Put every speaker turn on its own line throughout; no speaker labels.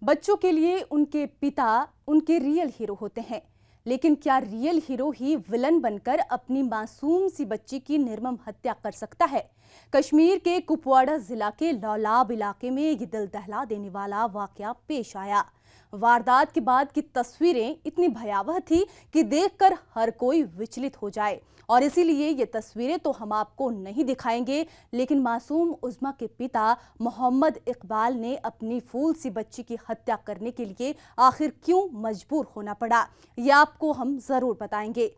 बच्चों के लिए उनके पिता उनके रियल हीरो होते हैं, लेकिन क्या रियल हीरो ही विलन बनकर अपनी मासूम सी बच्ची की निर्मम हत्या कर सकता है? कश्मीर के कुपवाड़ा जिला के लौलाब इलाके में ये दिल दहला देने वाला वाकया पेश आया। वारदात के बाद की तस्वीरें इतनी भयावह थी कि देखकर हर कोई विचलित हो जाए, और इसीलिए ये तस्वीरें तो हम आपको नहीं दिखाएंगे, लेकिन मासूम उज़्मा के पिता मोहम्मद इकबाल ने अपनी फूल सी बच्ची की हत्या करने के लिए आखिर क्यों मजबूर होना पड़ा, ये आपको हम जरूर बताएंगे।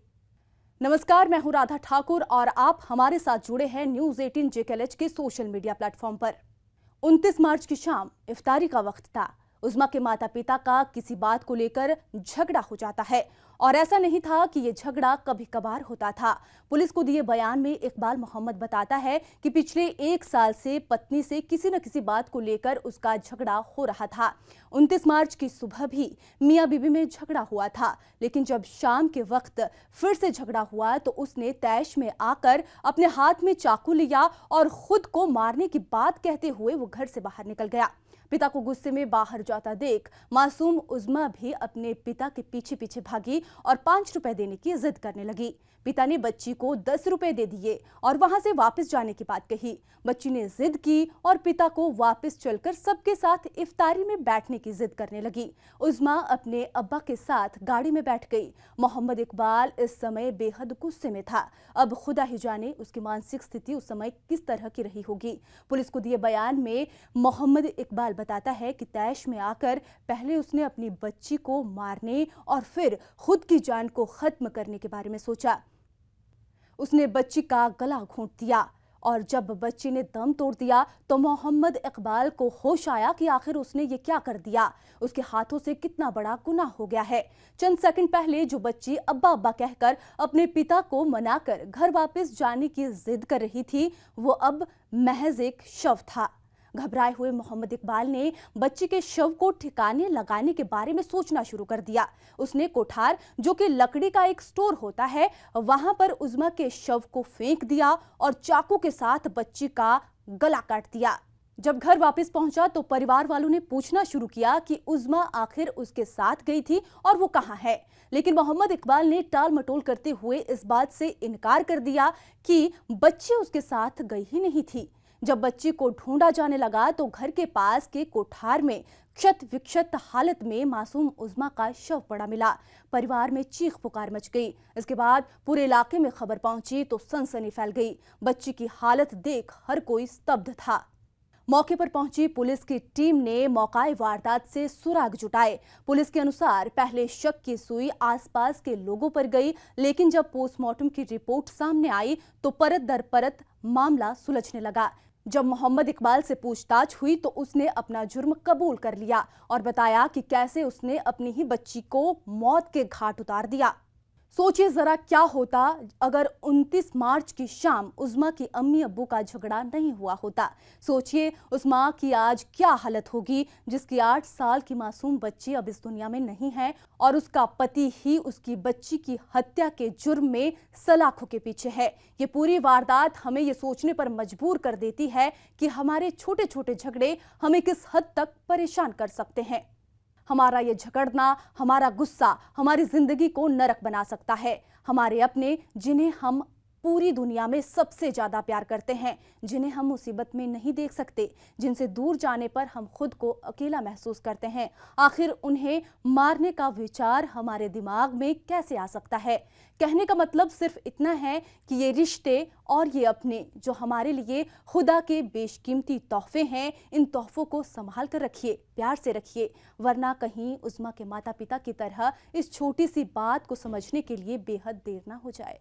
नमस्कार, मैं हूं राधा ठाकुर और आप हमारे साथ जुड़े हैं न्यूज़ 18 JKLH के सोशल मीडिया प्लेटफॉर्म पर। 29 मार्च की शाम इफ्तारी का वक्त था। उज़्मा के माता पिता का किसी बात को लेकर झगड़ा हो जाता है, और ऐसा नहीं था कि ये झगड़ा कभी कभार होता था। पुलिस को दिए बयान में इकबाल मोहम्मद बताता है कि पिछले 1 साल से पत्नी से किसी न किसी बात को लेकर उसका झगड़ा हो रहा था। 29 मार्च की सुबह भी मियां बीबी में झगड़ा हुआ था, लेकिन जब शाम के वक्त फिर से झगड़ा हुआ तो उसने तैश में आकर अपने हाथ में चाकू लिया और खुद को मारने की बात कहते हुए वो घर से बाहर निकल गया। पिता को गुस्से में बाहर जाता देख मासूम उज़्मा भी अपने पिता के पीछे पीछे भागी और 5 रुपए देने की जिद करने लगी। पिता ने बच्ची को 10 रुपए दे दिए और वहां से वापस जाने की बात कही। बच्ची ने जिद की और पिता को वापस चलकर सबके साथ इफ्तारी में बैठने की जिद करने लगी। उज़्मा अपने अब्बा के साथ गाड़ी में बैठ गई। मोहम्मद इकबाल इस समय बेहद गुस्से में था। अब खुदा ही जाने उसकी मानसिक स्थिति उस समय किस तरह की रही होगी। पुलिस को दिए बयान में मोहम्मद इकबाल बताता है कि तैश में आकर पहले उसने अपनी बच्ची को मारने और फिर खुद की जान को खत्म करने के बारे में सोचा। उसने बच्ची का गला घोंट दिया और जब बच्ची ने दम तोड़ दिया तो मोहम्मद इकबाल को होश आया कि आखिर उसने ये क्या कर दिया। उसके हाथों से कितना बड़ा गुनाह हो गया है। चंद सेकंड पहले जो बच्ची अब्बा अब्बा कहकर अपने पिता को मनाकर घर वापस जाने की जिद कर रही थी, वो अब महज एक शव था। घबराए हुए मोहम्मद इकबाल ने बच्ची के शव को ठिकाने लगाने के बारे में सोचना शुरू कर दिया। उसने कोठार, जो कि लकड़ी का एक स्टोर होता है, वहां पर उज़्मा के शव को फेंक दिया और चाकू के साथ बच्ची का गला काट दिया। जब घर वापस पहुंचा तो परिवार वालों ने पूछना शुरू किया कि उज़्मा आखिर उसके साथ गई थी और वो कहां है, लेकिन मोहम्मद इकबाल ने टाल मटोल करते हुए इस बात से इनकार कर दिया कि बच्ची उसके साथ गई ही नहीं थी। जब बच्ची को ढूंढा जाने लगा तो घर के पास के कोठार में क्षत विक्षत हालत में मासूम उज़्मा का शव पड़ा मिला। परिवार में चीख पुकार मच गई। इसके बाद पूरे इलाके में खबर पहुंची तो सनसनी फैल गई। बच्ची की हालत देख हर कोई स्तब्ध था। मौके पर पहुंची पुलिस की टीम ने मौकाए वारदात से सुराग जुटाए। पुलिस के अनुसार पहले शक की सुई आसपास के लोगों पर गई, लेकिन जब पोस्टमार्टम की रिपोर्ट सामने आई तो परत दर परत मामला सुलझने लगा। जब मोहम्मद इकबाल से पूछताछ हुई तो उसने अपना जुर्म कबूल कर लिया और बताया कि कैसे उसने अपनी ही बच्ची को मौत के घाट उतार दिया। सोचिए जरा क्या होता अगर 29 मार्च की शाम उज़्मा की अम्मी अब्बू का झगड़ा नहीं हुआ होता। सोचिए उस माँ की आज क्या हालत होगी जिसकी 8 साल की मासूम बच्ची अब इस दुनिया में नहीं है और उसका पति ही उसकी बच्ची की हत्या के जुर्म में सलाखों के पीछे है। ये पूरी वारदात हमें ये सोचने पर मजबूर कर देती है कि हमारे छोटे छोटे झगड़े हमें किस हद तक परेशान कर सकते हैं। हमारा ये झगड़ना, हमारा गुस्सा हमारी जिंदगी को नरक बना सकता है। हमारे अपने, जिन्हें हम पूरी दुनिया में सबसे ज्यादा प्यार करते हैं, जिन्हें हम मुसीबत में नहीं देख सकते, जिनसे दूर जाने पर हम खुद को अकेला महसूस करते हैं, आखिर उन्हें मारने का विचार हमारे दिमाग में कैसे आ सकता है। कहने का मतलब सिर्फ इतना है कि ये रिश्ते और ये अपने जो हमारे लिए खुदा के बेशकीमती तोहफे हैं, इन तोहफों को संभाल कर रखिए, प्यार से रखिए, वरना कहीं उज़्मा के माता पिता की तरह इस छोटी सी बात को समझने के लिए बेहद देर ना हो जाए।